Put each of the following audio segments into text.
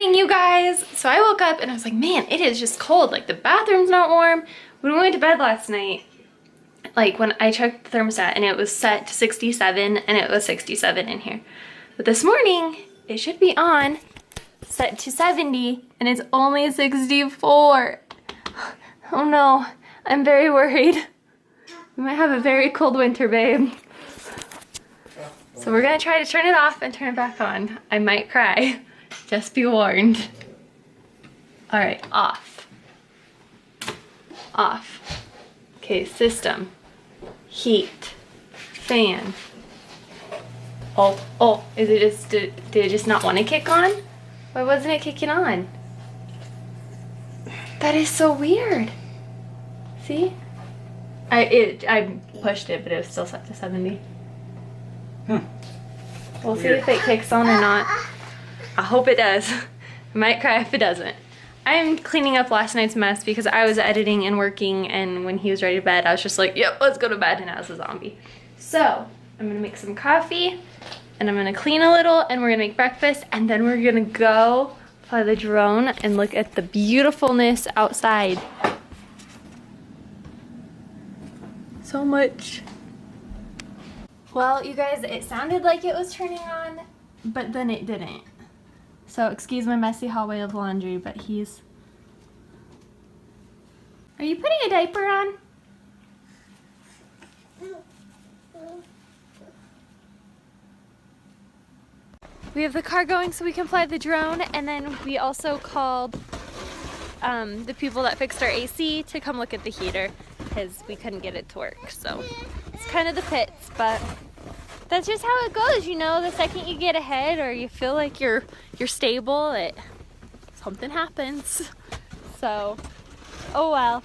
You guys, so I woke up and I was like, man, it is just cold. Like the bathroom's not warm. When we went to bed last night, like when I checked the thermostat and it was set to 67 and it was 67 in here. But this morning it should be on, set to 70 and it's only 64. Oh no, I'm very worried. We might have a very cold winter, babe. So we're gonna try to turn it off and turn it back on. I might cry. Just be warned. All right, off. Off. Okay, system. Heat. Fan. Oh, is it just, did it just not want to kick on? Why wasn't it kicking on? That is so weird. See? I pushed it, but it was still set to 70. We'll see if it kicks on or not. I hope it does. I might cry if it doesn't. I'm cleaning up last night's mess because I was editing and working, and when he was ready to bed, I was just like, yep, let's go to bed, and I was a zombie. So, I'm gonna make some coffee, and I'm gonna clean a little, and we're gonna make breakfast, and then we're gonna go fly the drone and look at the beautifulness outside. So much. Well, you guys, it sounded like it was turning on, but then it didn't. So excuse my messy hallway of laundry, but he's... Are you putting a diaper on? We have the car going so we can fly the drone, and then we also called the people that fixed our AC to come look at the heater because we couldn't get it to work. So it's kind of the pits, but that's just how it goes, you know. The second you get ahead or you feel like you're stable, something happens. So, oh well.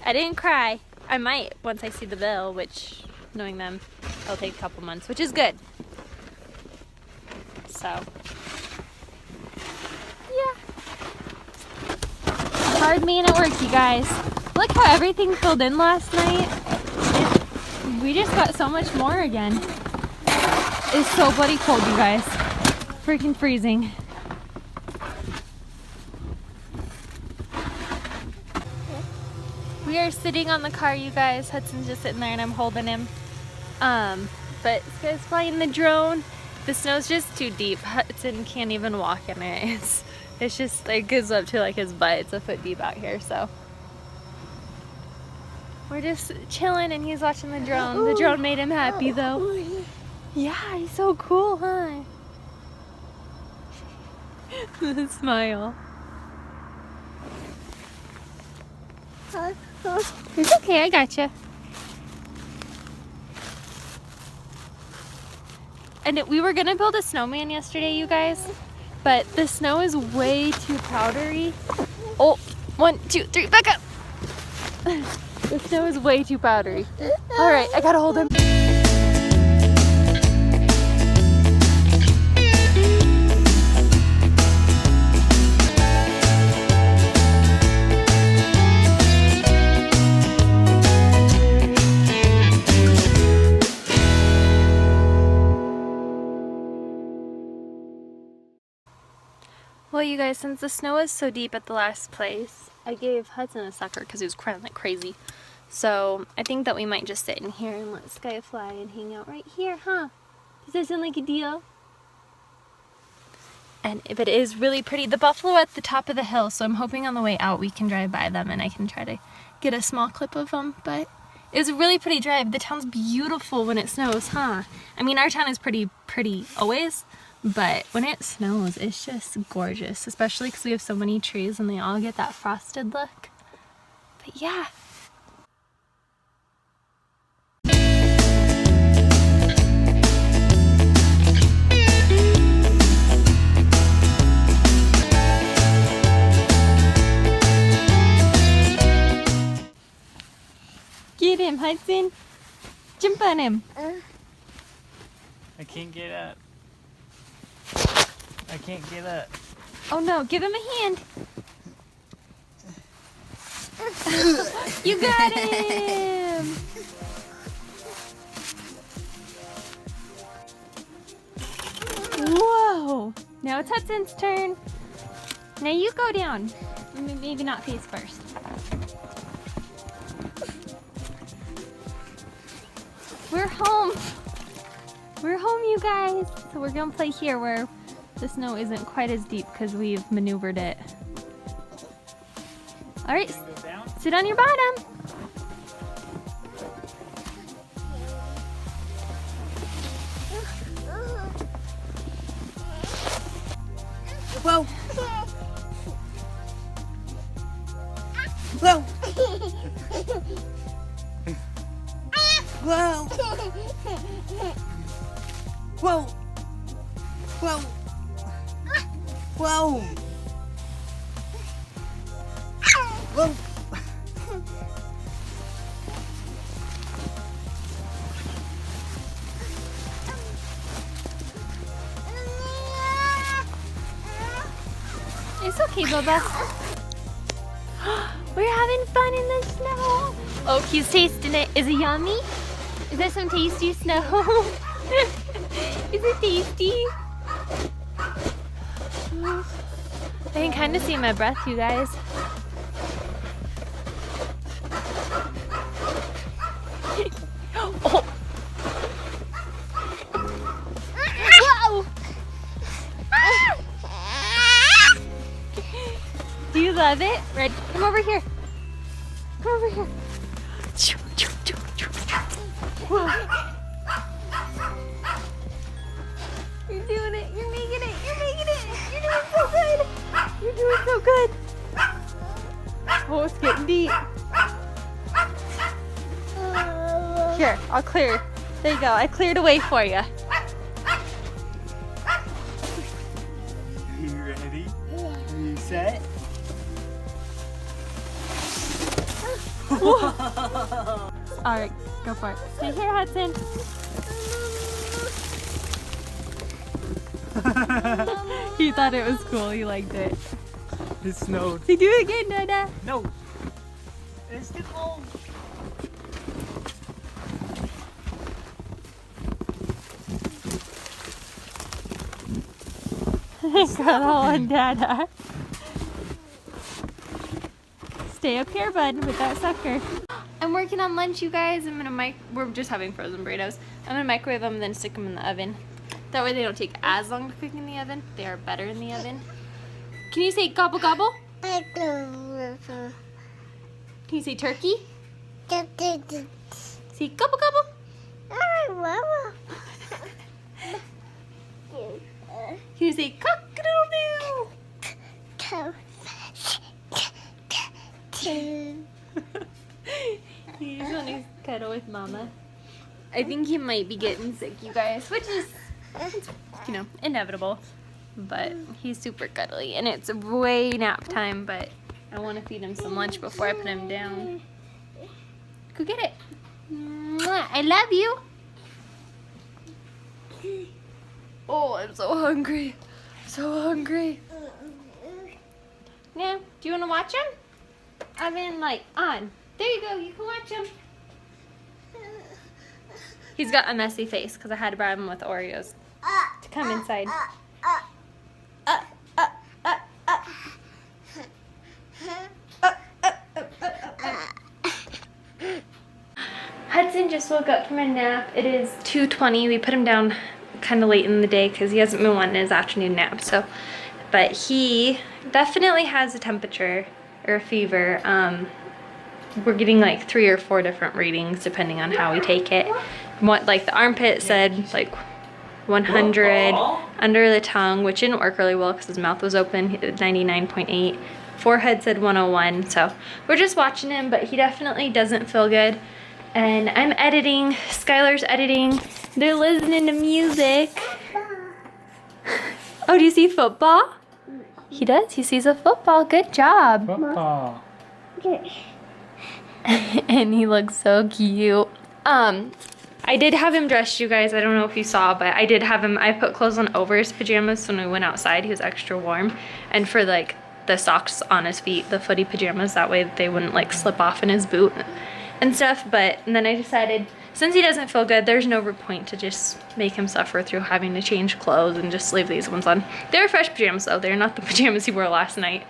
I didn't cry. I might once I see the bill, which, knowing them, it'll take a couple months, which is good. So, yeah. Hard man at work, you guys. Look how everything filled in last night. We just got so much more again. It's so bloody cold, you guys. Freaking freezing. We are sitting on the car, you guys. Hudson's just sitting there and I'm holding him. But this guy's flying the drone. The snow's just too deep. Hudson can't even walk in it. It's just, it goes up to like his butt. It's a foot deep out here, so. We're just chilling and he's watching the drone. The drone made him happy though. Yeah, he's so cool, huh? The smile. It's okay, I gotcha. And we were gonna build a snowman yesterday, you guys, but the snow is way too powdery. Oh, 1, 2, 3, back up. The snow is way too powdery. All right, I gotta hold him. Well, you guys, since the snow is so deep at the last place, I gave Hudson a sucker because he was crying like crazy. So I think that we might just sit in here and let Sky fly and hang out right here, huh? Does that sound like a deal? And if it is really pretty, the buffalo at the top of the hill, so I'm hoping on the way out we can drive by them and I can try to get a small clip of them. But it was a really pretty drive. The town's beautiful when it snows, huh? I mean, our town is pretty always. But when it snows, it's just gorgeous, especially because we have so many trees and they all get that frosted look. But yeah. Get him, Hudson. Jump on him. I can't get up. I can't get up. Oh no, give him a hand. You got him! Whoa! Now it's Hudson's turn. Now you go down. Maybe not face first. We're home. We're home, you guys. So we're gonna play here where the snow isn't quite as deep because we've maneuvered it. All right, sit on your bottom. Whoa. Whoa. Whoa. Whoa. Whoa. Whoa. Whoa. It's okay, Bubba. We're having fun in the snow. Oh, he's tasting it. Is it yummy? Is that some tasty snow? Is it tasty? I can kind of see my breath, you guys. Oh. Whoa! Do you love it? Red, come over here. Come over here. Whoa. You're doing it. You're making it. You're making it. You're doing so good. You're doing so good. Oh, it's getting deep. Here, I'll clear. There you go. I cleared away for you. You ready? Are you set? All right, go for it. Stay here, Hudson. He thought it was cool. He liked it. It snowed. Say, do it again, Dada. No. It's too cold. Got all on Dada. Stay up here, bud, with that sucker. I'm working on lunch, you guys. We're just having frozen burritos. I'm gonna microwave them, then stick them in the oven. That way they don't take as long to cook in the oven. They are better in the oven. Can you say gobble gobble? Can you say turkey? Say gobble gobble. Can you say cock-a-doodle-doo? He's want to cuddle with Mama. I think he might be getting sick, you guys, which is, you know, inevitable. But he's super cuddly, and it's way nap time, but I want to feed him some lunch before I put him down. Go get it. Mwah, I love you. Oh, I'm so hungry. So hungry. Now, do you want to watch him? Oven light on. There you go. You can watch him. He's got a messy face because I had to bribe him with Oreos to come inside. Hudson just woke up from a nap. It is 2:20. We put him down kind of late in the day because he hasn't been wanting his afternoon nap. So, but he definitely has a temperature or a fever. We're getting like 3 or 4 different readings depending on how we take it. What, like the armpit said like 100, under the tongue, which didn't work really well because his mouth was open, 99.8. Forehead said 101. So we're just watching him, but he definitely doesn't feel good. And I'm editing, Skylar's editing. They're listening to music. Oh, do you see football? He does, he sees a football. Good job. Football. And he looks so cute. I did have him dressed, you guys. I don't know if you saw, but I did have him, I put clothes on over his pajamas when we went outside. He was extra warm. And for like the socks on his feet, the footy pajamas, that way they wouldn't like slip off in his boot and stuff. But and then I decided, since he doesn't feel good, there's no point to just make him suffer through having to change clothes and just leave these ones on. They're fresh pajamas though. They're not the pajamas he wore last night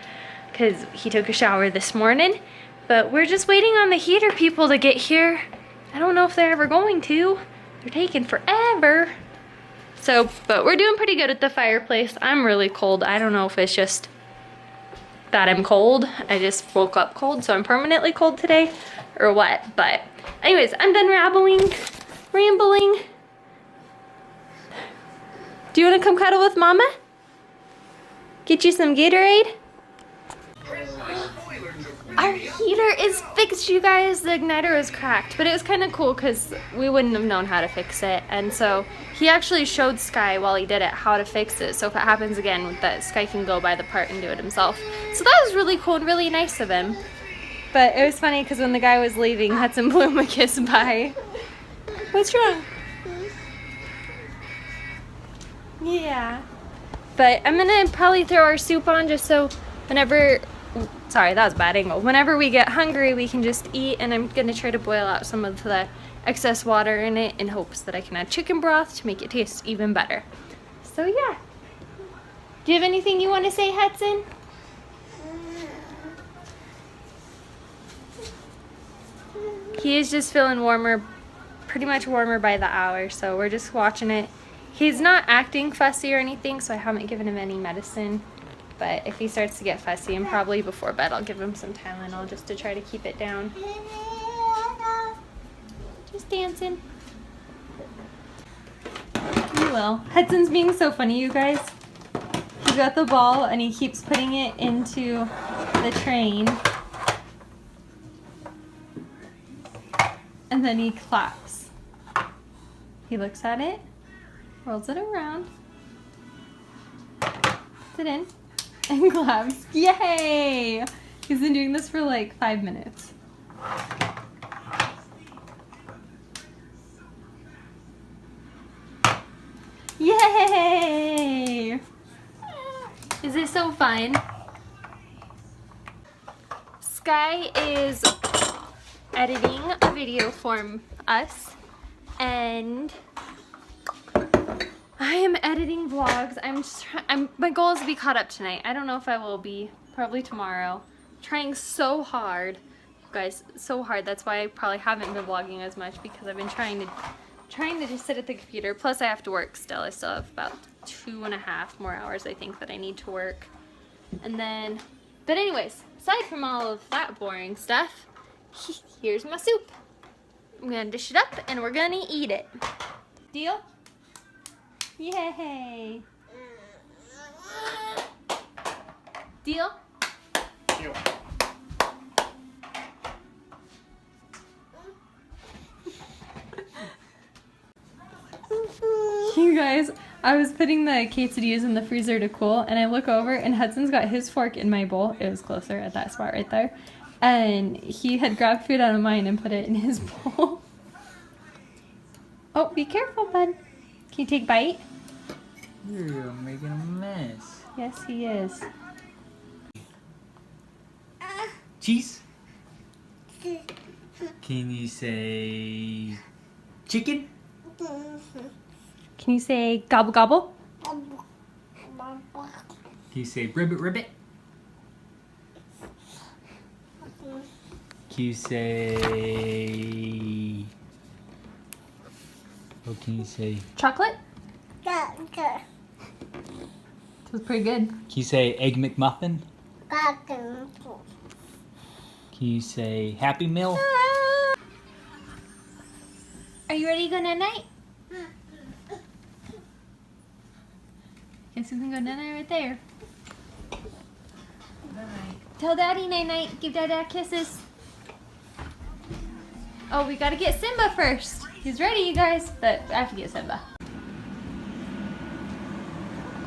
because he took a shower this morning. But we're just waiting on the heater people to get here. I don't know if they're ever going to. They're taking forever. So, but we're doing pretty good at the fireplace. I'm really cold. I don't know if it's just that I'm cold. I just woke up cold, so I'm permanently cold today or what. But anyways, I'm done rambling. Do you want to come cuddle with Mama? Get you some Gatorade? Our heater is fixed, you guys. The igniter was cracked, but it was kind of cool because we wouldn't have known how to fix it. And so he actually showed Sky while he did it how to fix it. So if it happens again, that Sky can go buy the part and do it himself. So that was really cool and really nice of him. But it was funny because when the guy was leaving, Hudson blew him a kiss bye. What's wrong? Yeah. But I'm gonna probably throw our soup on just so whenever, sorry, that was a bad angle. Whenever we get hungry, we can just eat, and I'm gonna try to boil out some of the excess water in it in hopes that I can add chicken broth to make it taste even better. So yeah. Do you have anything you want to say, Hudson? He is just feeling warmer, pretty much warmer by the hour, so we're just watching it. He's not acting fussy or anything, so I haven't given him any medicine. But if he starts to get fussy, and probably before bed, I'll give him some Tylenol just to try to keep it down. Just dancing. He will. Hudson's being so funny, you guys. He got the ball, and he keeps putting it into the train. And then he claps. He looks at it, rolls it around, puts it in, and claps. Yay! He's been doing this for like 5 minutes. Yay! Is it so fun? Sky is editing a video for us, and I am editing vlogs. My goal is to be caught up tonight. I don't know if I will be, probably tomorrow. Trying so hard, you guys, so hard. That's why I probably haven't been vlogging as much, because I've been trying to just sit at the computer. Plus I have to work still. I still have about 2.5 more hours I think that I need to work. And then, but anyways, aside from all of that boring stuff, here's my soup. I'm gonna dish it up and we're gonna eat it. Deal? Yay! Deal? Deal. You guys, I was putting the quesadillas in the freezer to cool, and I look over and Hudson's got his fork in my bowl. It was closer at that spot right there. And he had grabbed food out of mine and put it in his bowl. Oh, be careful, bud. Can you take a bite? You're making a mess. Yes, he is. Cheese? Can you say chicken? Can you say gobble gobble? Can you say ribbit ribbit? Can you say... What can you say? Chocolate? That was pretty good. Can you say Egg McMuffin? Can you say Happy Meal? Are you ready to go night-night? Guess we can go night-night right there. Tell Daddy night-night. Give Dada kisses. Oh, we gotta get Simba first. He's ready, you guys, but I have to get Simba.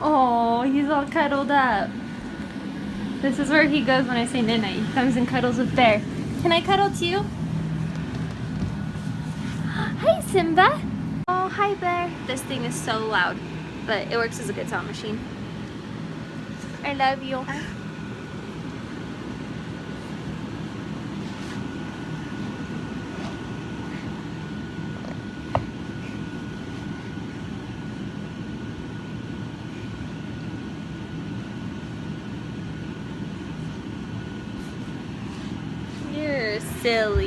Oh, he's all cuddled up. This is where he goes when I say night-night. He comes and cuddles with Bear. Can I cuddle too? Hi, Simba. Oh, hi, Bear. This thing is so loud, but it works as a good sound machine. I love you. silly.